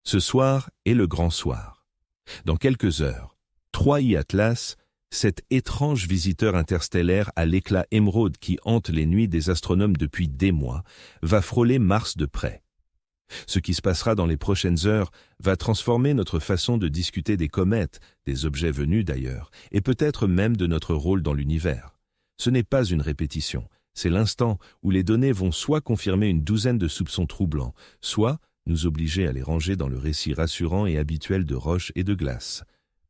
Ce soir est le grand soir. Dans quelques heures, 3I Atlas, cet étrange visiteur interstellaire à l'éclat émeraude qui hante les nuits des astronomes depuis des mois, va frôler Mars de près. Ce qui se passera dans les prochaines heures va transformer notre façon de discuter des comètes, des objets venus d'ailleurs, et peut-être même de notre rôle dans l'univers. Ce n'est pas une répétition, c'est l'instant où les données vont soit confirmer une douzaine de soupçons troublants, soit nous obliger à les ranger dans le récit rassurant et habituel de roches et de glace.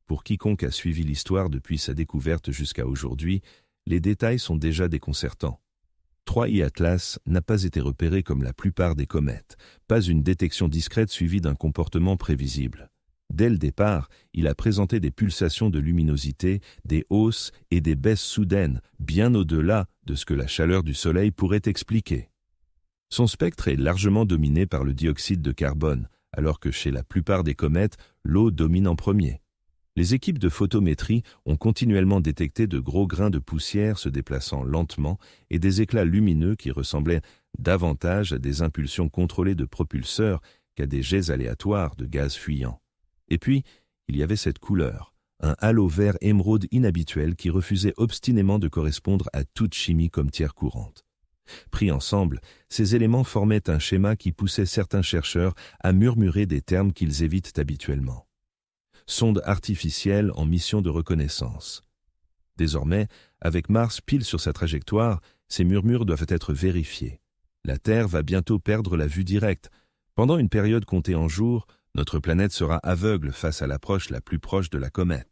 Pour quiconque a suivi l'histoire depuis sa découverte jusqu'à aujourd'hui, les détails sont déjà déconcertants. 3I Atlas n'a pas été repéré comme la plupart des comètes, pas une détection discrète suivie d'un comportement prévisible. Dès le départ, il a présenté des pulsations de luminosité, des hausses et des baisses soudaines, bien au-delà de ce que la chaleur du Soleil pourrait expliquer. Son spectre est largement dominé par le dioxyde de carbone, alors que chez la plupart des comètes, l'eau domine en premier. Les équipes de photométrie ont continuellement détecté de gros grains de poussière se déplaçant lentement et des éclats lumineux qui ressemblaient davantage à des impulsions contrôlées de propulseurs qu'à des jets aléatoires de gaz fuyants. Et puis, il y avait cette couleur, un halo vert émeraude inhabituel qui refusait obstinément de correspondre à toute chimie comme tiers courante. Pris ensemble, ces éléments formaient un schéma qui poussait certains chercheurs à murmurer des termes qu'ils évitent habituellement. Sonde artificielle en mission de reconnaissance. Désormais, avec Mars pile sur sa trajectoire, ces murmures doivent être vérifiés. La Terre va bientôt perdre la vue directe. Pendant une période comptée en jours, notre planète sera aveugle face à l'approche la plus proche de la comète.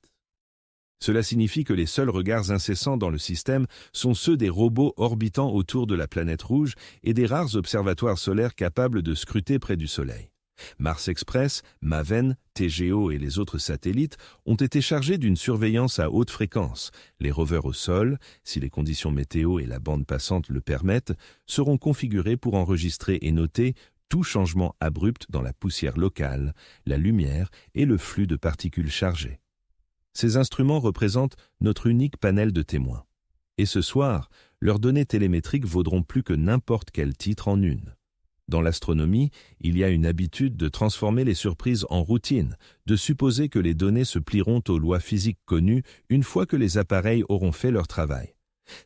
Cela signifie que les seuls regards incessants dans le système sont ceux des robots orbitant autour de la planète rouge et des rares observatoires solaires capables de scruter près du Soleil. Mars Express, Maven, TGO et les autres satellites ont été chargés d'une surveillance à haute fréquence. Les rovers au sol, si les conditions météo et la bande passante le permettent, seront configurés pour enregistrer et noter tout changement abrupt dans la poussière locale, la lumière et le flux de particules chargées. Ces instruments représentent notre unique panel de témoins. Et ce soir, leurs données télémétriques vaudront plus que n'importe quel titre en une. Dans l'astronomie, il y a une habitude de transformer les surprises en routine, de supposer que les données se plieront aux lois physiques connues une fois que les appareils auront fait leur travail.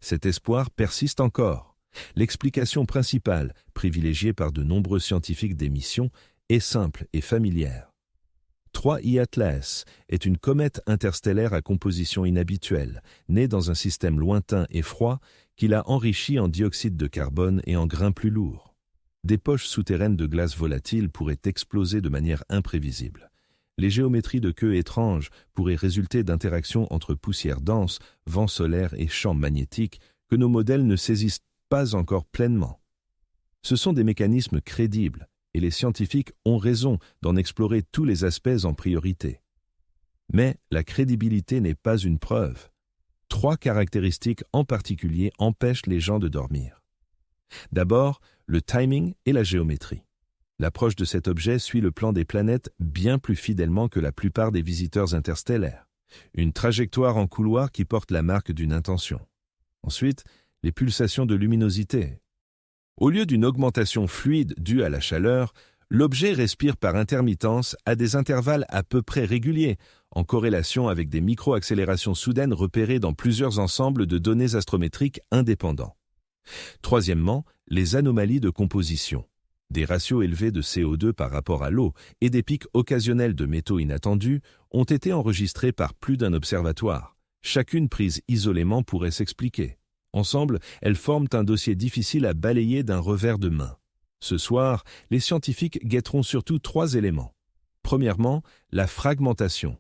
Cet espoir persiste encore. L'explication principale, privilégiée par de nombreux scientifiques d'émission, est simple et familière. 3I Atlas est une comète interstellaire à composition inhabituelle, née dans un système lointain et froid qu'il a enrichi en dioxyde de carbone et en grains plus lourds. Des poches souterraines de glace volatile pourraient exploser de manière imprévisible. Les géométries de queue étranges pourraient résulter d'interactions entre poussière dense, vent solaire et champs magnétiques que nos modèles ne saisissent pas encore pleinement. Ce sont des mécanismes crédibles, et les scientifiques ont raison d'en explorer tous les aspects en priorité. Mais la crédibilité n'est pas une preuve. 3 caractéristiques en particulier empêchent les gens de dormir. D'abord, le timing et la géométrie. L'approche de cet objet suit le plan des planètes bien plus fidèlement que la plupart des visiteurs interstellaires. Une trajectoire en couloir qui porte la marque d'une intention. Ensuite, les pulsations de luminosité. Au lieu d'une augmentation fluide due à la chaleur, l'objet respire par intermittence à des intervalles à peu près réguliers, en corrélation avec des micro-accélérations soudaines repérées dans plusieurs ensembles de données astrométriques indépendants. Troisièmement, les anomalies de composition. Des ratios élevés de CO2 par rapport à l'eau et des pics occasionnels de métaux inattendus ont été enregistrés par plus d'un observatoire. Chacune prise isolément pourrait s'expliquer. Ensemble, elles forment un dossier difficile à balayer d'un revers de main. Ce soir, les scientifiques guetteront surtout 3 éléments. Premièrement, la fragmentation.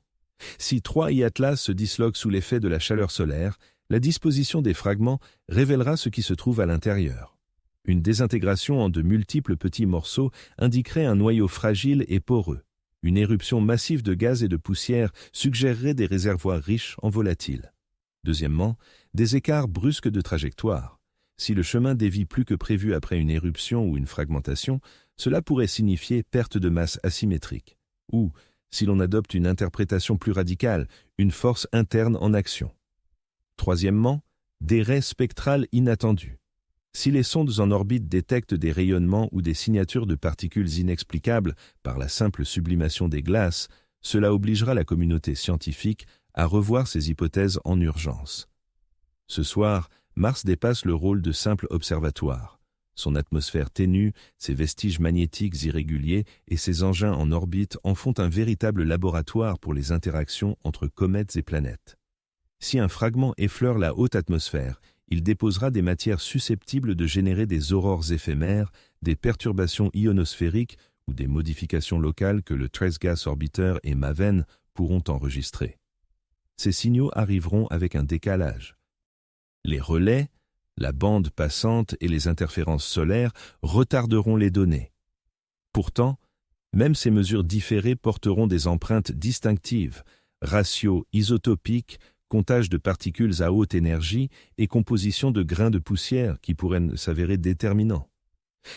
Si 3I Atlas se disloque sous l'effet de la chaleur solaire, la disposition des fragments révélera ce qui se trouve à l'intérieur. Une désintégration en de multiples petits morceaux indiquerait un noyau fragile et poreux. Une éruption massive de gaz et de poussière suggérerait des réservoirs riches en volatiles. Deuxièmement, des écarts brusques de trajectoire. Si le chemin dévie plus que prévu après une éruption ou une fragmentation, cela pourrait signifier perte de masse asymétrique. Ou, si l'on adopte une interprétation plus radicale, une force interne en action. Troisièmement, des raies spectrales inattendues. Si les sondes en orbite détectent des rayonnements ou des signatures de particules inexplicables par la simple sublimation des glaces, cela obligera la communauté scientifique à revoir ses hypothèses en urgence. Ce soir, Mars dépasse le rôle de simple observatoire. Son atmosphère ténue, ses vestiges magnétiques irréguliers et ses engins en orbite en font un véritable laboratoire pour les interactions entre comètes et planètes. Si un fragment effleure la haute atmosphère, il déposera des matières susceptibles de générer des aurores éphémères, des perturbations ionosphériques ou des modifications locales que le Trace Gas Orbiter et MAVEN pourront enregistrer. Ces signaux arriveront avec un décalage. Les relais, la bande passante et les interférences solaires retarderont les données. Pourtant, même ces mesures différées porteront des empreintes distinctives, ratios isotopiques, comptage de particules à haute énergie et composition de grains de poussière qui pourraient s'avérer déterminants.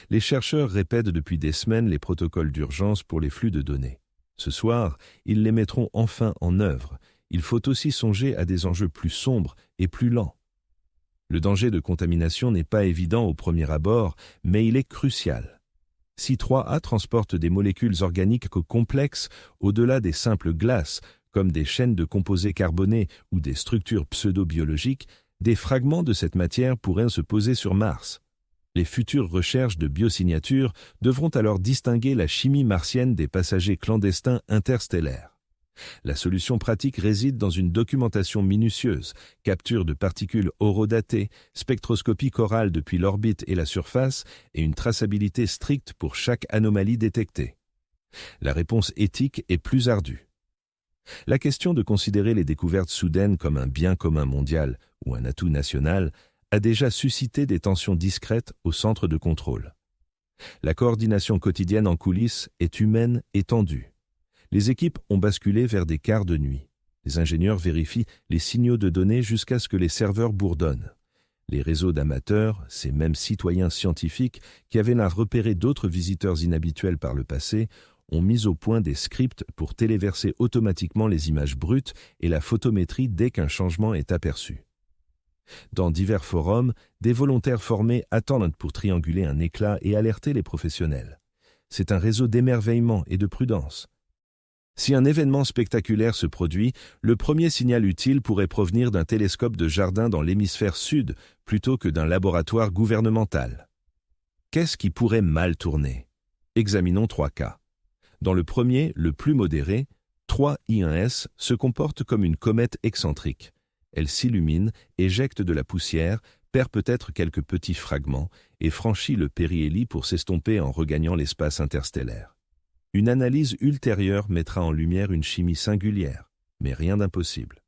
Les chercheurs répètent depuis des semaines les protocoles d'urgence pour les flux de données. Ce soir, ils les mettront enfin en œuvre. Il faut aussi songer à des enjeux plus sombres et plus lents. Le danger de contamination n'est pas évident au premier abord, mais il est crucial. Si 3A transporte des molécules organiques complexes au-delà des simples glaces, comme des chaînes de composés carbonés ou des structures pseudo-biologiques, des fragments de cette matière pourraient se poser sur Mars. Les futures recherches de biosignatures devront alors distinguer la chimie martienne des passagers clandestins interstellaires. La solution pratique réside dans une documentation minutieuse, capture de particules horodatées, spectroscopie chorale depuis l'orbite et la surface et une traçabilité stricte pour chaque anomalie détectée. La réponse éthique est plus ardue. La question de considérer les découvertes soudaines comme un bien commun mondial ou un atout national a déjà suscité des tensions discrètes au centre de contrôle. La coordination quotidienne en coulisses est humaine et tendue. Les équipes ont basculé vers des quarts de nuit. Les ingénieurs vérifient les signaux de données jusqu'à ce que les serveurs bourdonnent. Les réseaux d'amateurs, ces mêmes citoyens scientifiques qui avaient là repéré d'autres visiteurs inhabituels par le passé, ont mis au point des scripts pour téléverser automatiquement les images brutes et la photométrie dès qu'un changement est aperçu. Dans divers forums, des volontaires formés attendent pour trianguler un éclat et alerter les professionnels. C'est un réseau d'émerveillement et de prudence. Si un événement spectaculaire se produit, le premier signal utile pourrait provenir d'un télescope de jardin dans l'hémisphère sud plutôt que d'un laboratoire gouvernemental. Qu'est-ce qui pourrait mal tourner? Examinons 3 cas. Dans le premier, le plus modéré, 3I1S se comporte comme une comète excentrique. Elle s'illumine, éjecte de la poussière, perd peut-être quelques petits fragments et franchit le périhélie pour s'estomper en regagnant l'espace interstellaire. Une analyse ultérieure mettra en lumière une chimie singulière, mais rien d'impossible.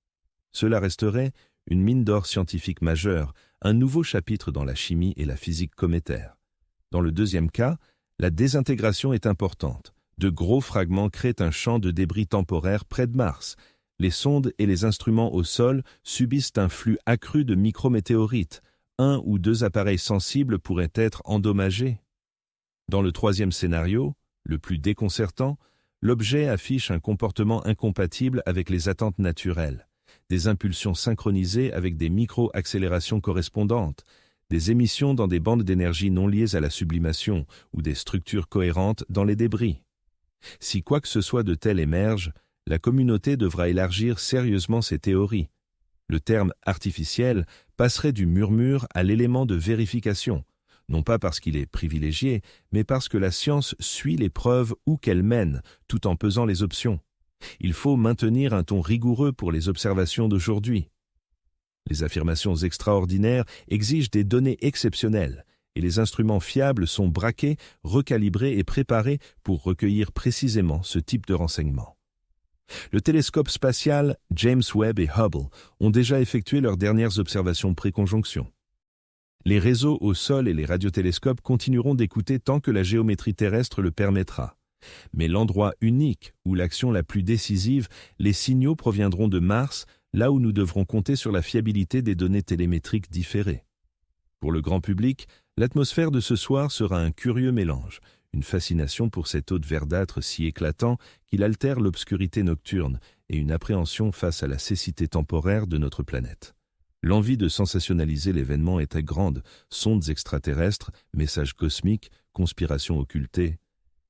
Cela resterait une mine d'or scientifique majeure, un nouveau chapitre dans la chimie et la physique cométaire. Dans le deuxième cas, la désintégration est importante. De gros fragments créent un champ de débris temporaire près de Mars. Les sondes et les instruments au sol subissent un flux accru de micrométéorites. 1 ou 2 appareils sensibles pourraient être endommagés. Dans le troisième scénario, le plus déconcertant, l'objet affiche un comportement incompatible avec les attentes naturelles, des impulsions synchronisées avec des micro-accélérations correspondantes, des émissions dans des bandes d'énergie non liées à la sublimation ou des structures cohérentes dans les débris. Si quoi que ce soit de tel émerge, la communauté devra élargir sérieusement ses théories. Le terme « artificiel » passerait du murmure à l'élément de vérification, non pas parce qu'il est privilégié, mais parce que la science suit les preuves où qu'elles mènent, tout en pesant les options. Il faut maintenir un ton rigoureux pour les observations d'aujourd'hui. Les affirmations extraordinaires exigent des données exceptionnelles, et les instruments fiables sont braqués, recalibrés et préparés pour recueillir précisément ce type de renseignements. Le télescope spatial James Webb et Hubble ont déjà effectué leurs dernières observations pré-conjonction. Les réseaux au sol et les radiotélescopes continueront d'écouter tant que la géométrie terrestre le permettra. Mais l'endroit unique où l'action la plus décisive, les signaux proviendront de Mars, là où nous devrons compter sur la fiabilité des données télémétriques différées. Pour le grand public, l'atmosphère de ce soir sera un curieux mélange, une fascination pour cet hôte verdâtre si éclatant qu'il altère l'obscurité nocturne et une appréhension face à la cécité temporaire de notre planète. L'envie de sensationnaliser l'événement était grande, sondes extraterrestres, messages cosmiques, conspirations occultées.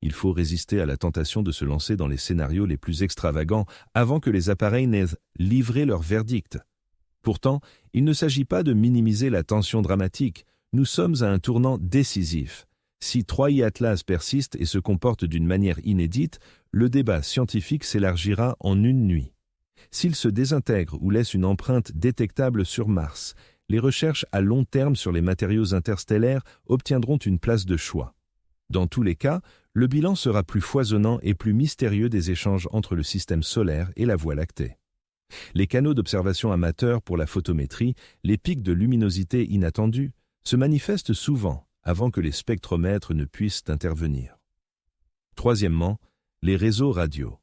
Il faut résister à la tentation de se lancer dans les scénarios les plus extravagants avant que les appareils n'aient livré leur verdict. Pourtant, il ne s'agit pas de minimiser la tension dramatique. Nous sommes à un tournant décisif. Si 3I Atlas persiste et se comporte d'une manière inédite, le débat scientifique s'élargira en une nuit. S'il se désintègre ou laisse une empreinte détectable sur Mars, les recherches à long terme sur les matériaux interstellaires obtiendront une place de choix. Dans tous les cas, le bilan sera plus foisonnant et plus mystérieux des échanges entre le système solaire et la Voie lactée. Les canaux d'observation amateurs pour la photométrie, les pics de luminosité inattendus, se manifestent souvent avant que les spectromètres ne puissent intervenir. Troisièmement, les réseaux radio.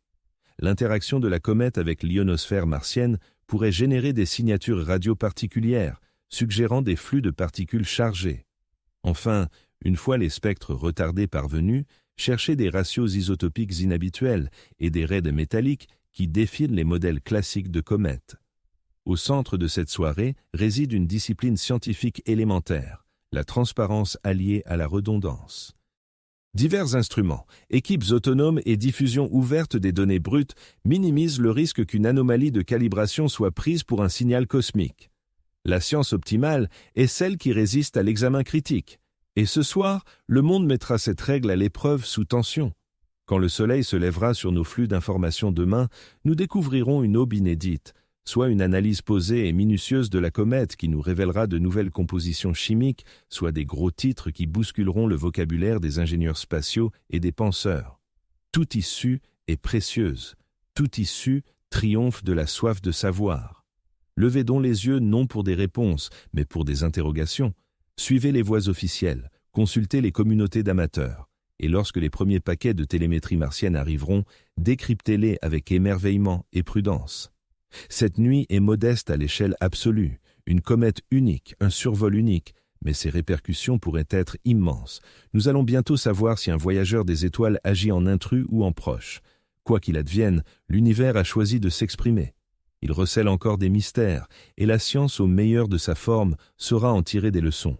L'interaction de la comète avec l'ionosphère martienne pourrait générer des signatures radio particulières, suggérant des flux de particules chargées. Enfin, une fois les spectres retardés parvenus, chercher des ratios isotopiques inhabituels et des raies métalliques qui défient les modèles classiques de comètes. Au centre de cette soirée réside une discipline scientifique élémentaire, la transparence alliée à la redondance. Divers instruments, équipes autonomes et diffusion ouverte des données brutes minimisent le risque qu'une anomalie de calibration soit prise pour un signal cosmique. La science optimale est celle qui résiste à l'examen critique. Et ce soir, le monde mettra cette règle à l'épreuve sous tension. Quand le soleil se lèvera sur nos flux d'informations demain, nous découvrirons une aube inédite, soit une analyse posée et minutieuse de la comète qui nous révélera de nouvelles compositions chimiques, soit des gros titres qui bousculeront le vocabulaire des ingénieurs spatiaux et des penseurs. Toute issue est précieuse, toute issue triomphe de la soif de savoir. Levez donc les yeux non pour des réponses, mais pour des interrogations. Suivez les voies officielles, consultez les communautés d'amateurs, et lorsque les premiers paquets de télémétrie martienne arriveront, décryptez-les avec émerveillement et prudence. Cette nuit est modeste à l'échelle absolue, une comète unique, un survol unique, mais ses répercussions pourraient être immenses. Nous allons bientôt savoir si un voyageur des étoiles agit en intrus ou en proche. Quoi qu'il advienne, l'univers a choisi de s'exprimer. Il recèle encore des mystères, et la science au meilleur de sa forme saura en tirer des leçons.